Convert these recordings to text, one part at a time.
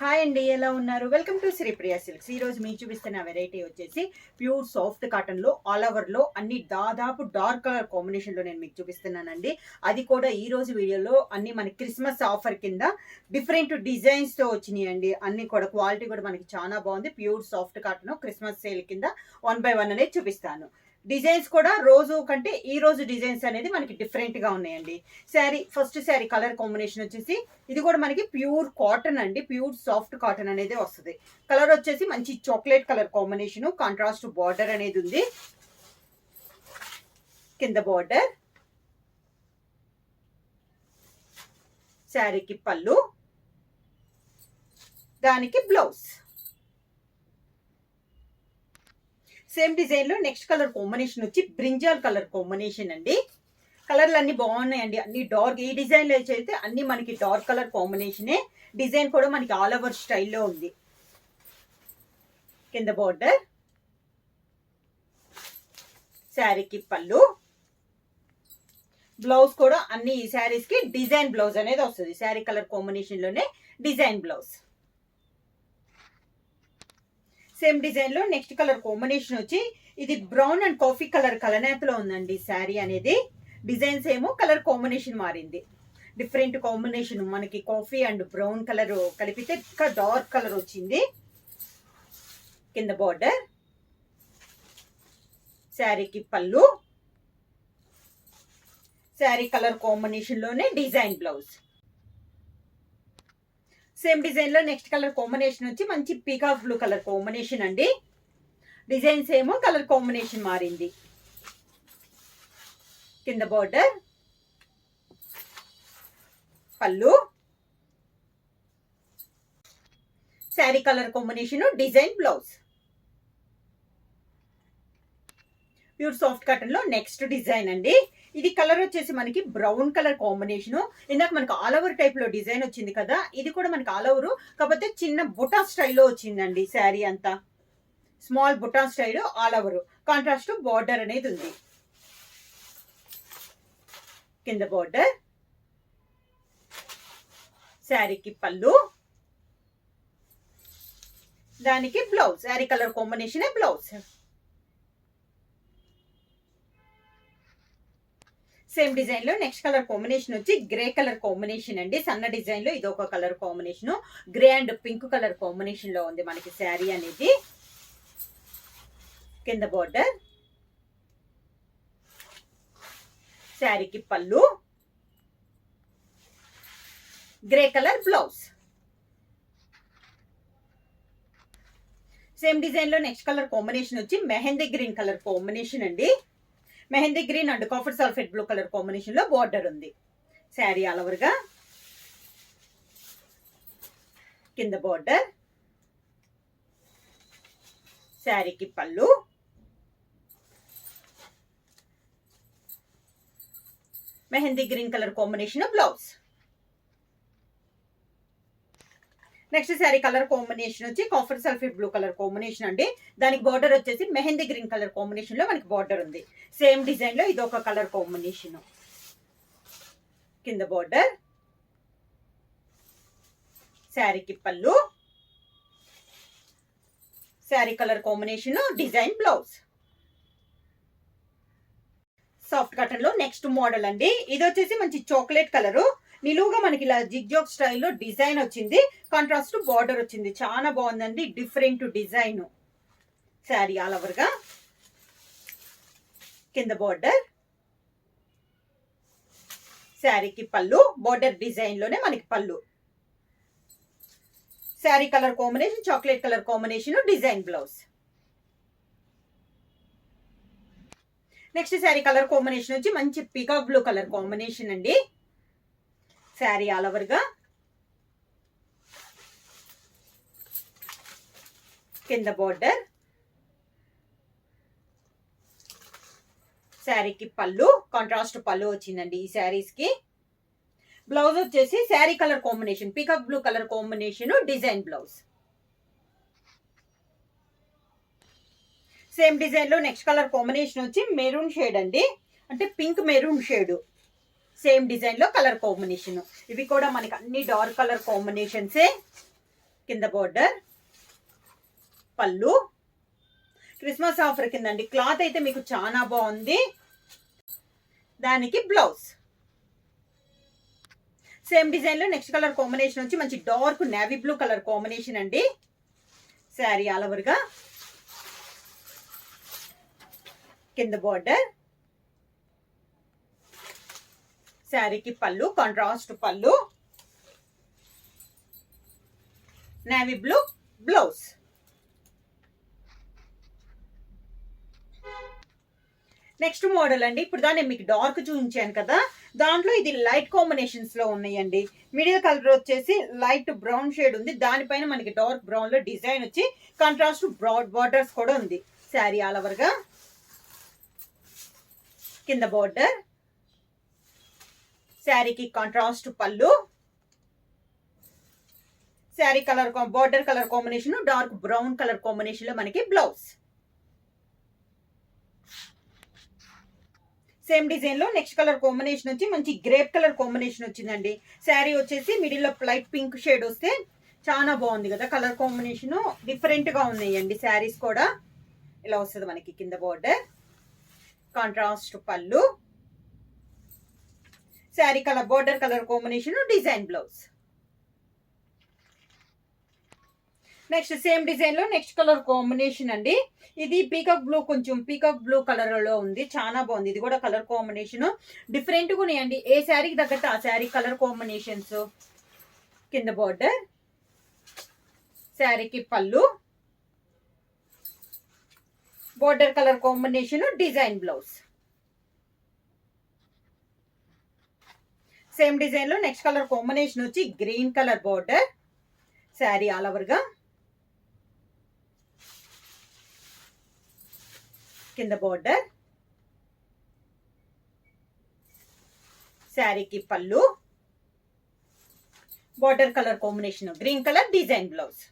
Hi అండి, ఎలా ఉన్నారు? Welcome to Sripriya silks. ఈ రోజు మీకు చూపిస్తున్న వెరైటీ వచ్చేసి ప్యూర్ సాఫ్ట్ కాటన్ లో ఆల్ ఓవర్ లో అన్ని దాదాపు డార్క్ కలర్ కాంబినేషన్ లో నేను మీకు చూపిస్తున్నానండి. అది కూడా ఈ రోజు వీడియోలో అన్ని మనకి క్రిస్మస్ ఆఫర్ కింద డిఫరెంట్ డిజైన్స్ తో వచ్చినాయండి. అన్ని కూడా క్వాలిటీ కూడా మనకి చాలా బాగుంది. Pure soft cotton Christmas sale కింద 1 by 1 అనేది చూపిస్తాను. డిజైన్స్ కూడా రోజు కంటే ఈ రోజు డిజైన్స్ అనేది మనకి డిఫరెంట్ గా ఉన్నాయండి. ఫస్ట్ శారీ కలర్ కాంబినేషన్ వచ్చేసి ఇది కూడా మనకి ప్యూర్ కాటన్ అండి. ప్యూర్ సాఫ్ట్ కాటన్ అనేది వస్తుంది. కలర్ వచ్చేసి మంచి chocolate colour combination, contrast border అనేది ఉంది. కింద బార్డర్, శారీకి పళ్ళు, దానికి బ్లౌజ్. సేమ్ డిజైన్ లో నెక్స్ట్ కలర్ కాంబినేషన్ వచ్చి బ్రింజాల్ కలర్ కాంబినేషన్ అండి. కలర్లు అన్ని బాగున్నాయండి, అన్ని డార్క్. ఈ డిజైన్ లో అయితే అన్ని మనకి డార్క్ కలర్ కాంబినేషనే. డిజైన్ కూడా మనకి ఆల్ ఓవర్ స్టైల్లో ఉంది. కింద బార్డర్, శారీకి పళ్ళు, బ్లౌజ్ కూడా అన్ని ఈ శారీస్ కి డిజైన్ బ్లౌజ్ అనేది వస్తుంది. శారీ కలర్ కాంబినేషన్ లోనే డిజైన్ బ్లౌజ్. సేమ్ డిజైన్ లో నెక్స్ట్ కలర్ కాంబినేషన్ వచ్చి ఇది బ్రౌన్ అండ్ కాఫీ కలర్ కలనేతలో ఉందండి శారీ అనేది. డిజైన్స్ ఏమో కలర్ కాంబినేషన్ మారింది. డిఫరెంట్ కాంబినేషన్ మనకి కాఫీ అండ్ బ్రౌన్ కలర్ కలిపితే ఇంకా డార్క్ కలర్ వచ్చింది. కింద బార్డర్, శారీకి పళ్ళు, శారీ కలర్ కాంబినేషన్ లోనే డిజైన్ బ్లౌజ్. సేమ్ డిజైన్ లో నెక్స్ట్ కలర్ కాంబినేషన్ వచ్చి మంచి పీకాక్ బ్లూ కలర్ కాంబినేషన్ అండి. డిజైన్స్ ఏమో కలర్ కాంబినేషన్ మారింది. కింద బార్డర్, పళ్ళు, sari colour combination, design blouse. Pure soft cotton లో నెక్స్ట్ డిజైన్ అండి. ఇది కలర్ వచ్చేసి మనకి బ్రౌన్ కలర్ కాంబినేషన్. ఇందాక మనకి ఆల్ ఓవర్ టైప్ లో డిజైన్ వచ్చింది కదా, ఇది కూడా మనకి ఆల్ ఓవర్, కాకపోతే చిన్న బుటా స్టైల్లో వచ్చిందండి. శారీ అంతా స్మాల్ బుటా style, all over contrast border అనేది ఉంది. కింద బార్డర్, శారీకి పళ్ళు, దానికి blouse. Sari colour combination blouse. Same design లో నెక్స్ట్ కలర్ కాంబినేషన్ వచ్చి గ్రే కలర్ కాంబినేషన్ అండి. సన్న డిజైన్ లో ఇది ఒక colour combination. Grey and pink colour combination లో ఉంది మనకి శారీ అనేది. కింద బార్డర్, శారీకి పళ్ళు, grey colour blouse. Same design లో నెక్స్ట్ కలర్ కాంబినేషన్ వచ్చి మెహందీ గ్రీన్ కలర్ కాంబినేషన్ అండి. Mehndi green and copper sulphate blue colour combination లో బార్డర్ ఉంది. శారీ ఆల్ ఓవర్ గా. కింద బార్డర్, శారీకి పళ్ళు, mehndi green colour combination blouse. Next sari colour combination వచ్చి copper sulphate blue colour combination అండి. దానికి బార్డర్ వచ్చేసి మెహందీ గ్రీన్ కలర్ కాంబినేషన్ లో మనకి బార్డర్ ఉంది. సేమ్ డిజైన్ లో ఇది ఒక కలర్ కాంబినేషన్. కింద బార్డర్, శారీకి పళ్ళు, sari colour combination, design blouse. Soft cotton లో నెక్స్ట్ మోడల్ అండి. ఇది వచ్చేసి మంచి చాక్లెట్ కలరు. నిలువుగా మనకి ఇలా జిగ్జాగ్ స్టైల్లో డిజైన్ వచ్చింది. కాంట్రాస్ట్ బార్డర్ వచ్చింది. చాలా బాగుందండి, different design. Sari all over గా. కింద బార్డర్, శారీకి పళ్ళు, బార్డర్ డిజైన్ లోనే మనకి పళ్ళు. Sari colour combination chocolate colour combination, design blouse. Next sari colour combination వచ్చి మంచి పీకాక్ బ్లూ కలర్ కాంబినేషన్ అండి. శారీ ఆల్ ఓవర్ గా. కింద బార్డర్, శారీకి పళ్ళు, కాంట్రాస్ట్ పళ్ళు వచ్చిందండి ఈ శారీస్ కి. బ్లౌజ్ వచ్చేసి sari colour combination peacock blue colour combination, design blouse. Same design లో నెక్స్ట్ కలర్ కాంబినేషన్ వచ్చి మెరూన్ షేడ్ అండి, అంటే pink maroon shade. Same design లో కలర్ కాంబినేషన్. ఇవి కూడా మనకి అన్ని డార్క్ కలర్ కాంబినేషన్సే. కింద బోర్డర్, పళ్ళు. Christmas offer కిందండి. క్లాత్ అయితే మీకు చాలా బాగుంది. దానికి బ్లౌజ్. సేమ్ డిజైన్ లో నెక్స్ట్ కలర్ కాంబినేషన్ వచ్చి మంచి dark navy blue colour combination అండి. శారీ ఆల్ ఓవర్ గా. కింద బోర్డర్, శారీకి పళ్ళు, కాంట్రాస్ట్ పళ్ళు, navy blue blouse. Next model అండి. ఇప్పుడు దాన్ని మీకు డార్క్ చూపించాను కదా, దాంట్లో ఇది లైట్ కాంబినేషన్స్ లో ఉన్నాయండి. మిడిల్ కలర్ వచ్చేసి లైట్ బ్రౌన్ షేడ్ ఉంది, దానిపైన మనకి డార్క్ బ్రౌన్ లో డిజైన్ వచ్చి కాంట్రాస్ట్ బ్రాడ్ బార్డర్స్ కూడా ఉంది. శారీ ఆల్ ఓవర్ గా. కింద బోర్డర్, శారీకి కాంట్రాస్ట్ పళ్ళు, sari colour border colour combination dark brown colour combination లో మనకి బ్లౌజ్. సేమ్ డిజైన్ లో నెక్స్ట్ కలర్ కాంబినేషన్ వచ్చి మంచి గ్రేప్ కలర్ కాంబినేషన్ వచ్చిందండి. శారీ వచ్చేసి మిడిల్ లో లైట్ పింక్ షేడ్ వస్తే చాలా బాగుంది కదా. కలర్ కాంబినేషన్ డిఫరెంట్ గా ఉన్నాయండి. శారీస్ కూడా ఇలా వస్తుంది మనకి. కింద బోర్డర్, కాంట్రాస్ట్ పళ్ళు, sari colour border colour combination design blouse. Next same design లో నెక్స్ట్ కలర్ కాంబినేషన్ అండి. ఇది పీకాక్ బ్లూ, కొంచెం పీకాక్ బ్లూ కలర్ లో ఉంది, చాలా బాగుంది. ఇది కూడా కలర్ కాంబినేషన్ డిఫరెంట్ గా ఉన్నాయండి. ఏ శారీకి తగ్గట్టు ఆ శారీ కలర్ కాంబినేషన్స్. కింద బోర్డర్, శారీకి పళ్ళు, border colour combination design blouse. Same design లో నెక్స్ట్ కలర్ కాంబినేషన్ వచ్చి green colour border, sari all over గా. కింద బోర్డర్, శారీకి పళ్ళు, border colour combination green colour design blouse.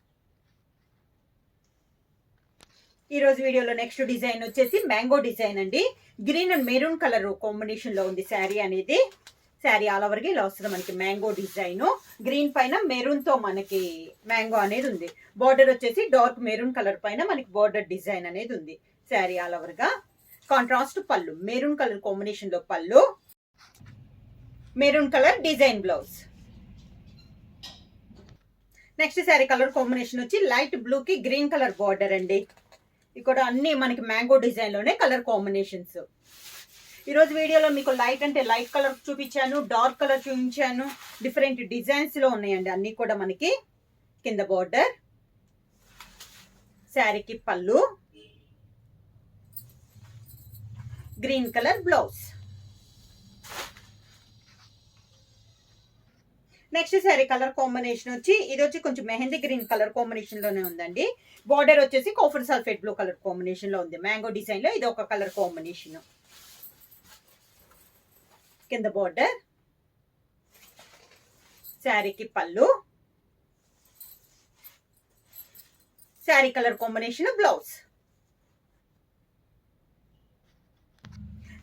ఈ రోజు వీడియోలో నెక్స్ట్ డిజైన్ వచ్చేసి మ్యాంగో డిజైన్ అండి. Green and maroon colour combination లో ఉంది శారీ అనేది. శారీ ఆల్ ఓవర్ గా ఇలా వస్తుంది మనకి మ్యాంగో డిజైన్. గ్రీన్ పైన మెరూన్ తో మనకి మ్యాంగో అనేది ఉంది. బోర్డర్ వచ్చేసి డార్క్ మెరూన్ కలర్ పైన మనకి బోర్డర్ డిజైన్ అనేది ఉంది. శారీ ఆల్ ఓవర్ గా. కాంట్రాస్ట్ పళ్ళు, మెరూన్ కలర్ కాంబినేషన్ లో పళ్ళు, maroon colour design blouse. Next sari colour combination వచ్చి లైట్ బ్లూ కి గ్రీన్ కలర్ బార్డర్ అండి. ఇక్కడ అన్ని మనకి మ్యాంగో డిజైన్ లోనే కలర్ కాంబినేషన్స్. ఈ రోజు వీడియోలో మీకు లైట్ అంటే లైట్ కలర్ చూపించాను, డార్క్ కలర్ చూపించాను, డిఫరెంట్ డిజైన్స్ లో ఉన్నాయండి అన్ని కూడా మనకి. కింద బార్డర్, శారీకి పళ్ళు, green colour blouse. Next sari colour combination వచ్చి ఇది వచ్చి కొంచెం మెహందీ గ్రీన్ కలర్ కాంబినేషన్ లోనే ఉందండి. బార్డర్ వచ్చేసి copper sulphate blue colour combination లో ఉంది. మ్యాంగో డిజైన్ లో ఇది ఒక కలర్ కాంబినేషన్. కింద బార్డర్, శారీకి పళ్ళు, sari colour combination blouse.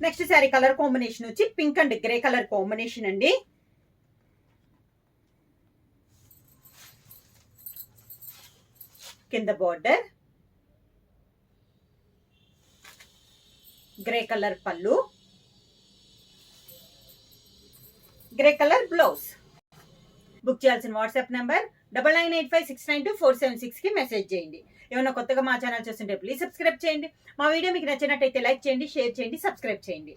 Next sari colour combination వచ్చి pink and grey colour combination అండి. కింద బార్డర్, గ్రే కలర్ పళ్ళు, గ్రే కలర్ బ్లౌజ్. బుక్ చేయాల్సిన వాట్సాప్ నెంబర్ 9985692476 కి మెసేజ్ చేయండి. ఏమైనా కొత్తగా మా ఛానల్ చూస్తుంటే ప్లీజ్ సబ్స్క్రైబ్ చేయండి. మా వీడియో మీకు నచ్చినట్టయితే లైక్ చేయండి, షేర్ చేయండి, సబ్స్క్రైబ్ చేయండి.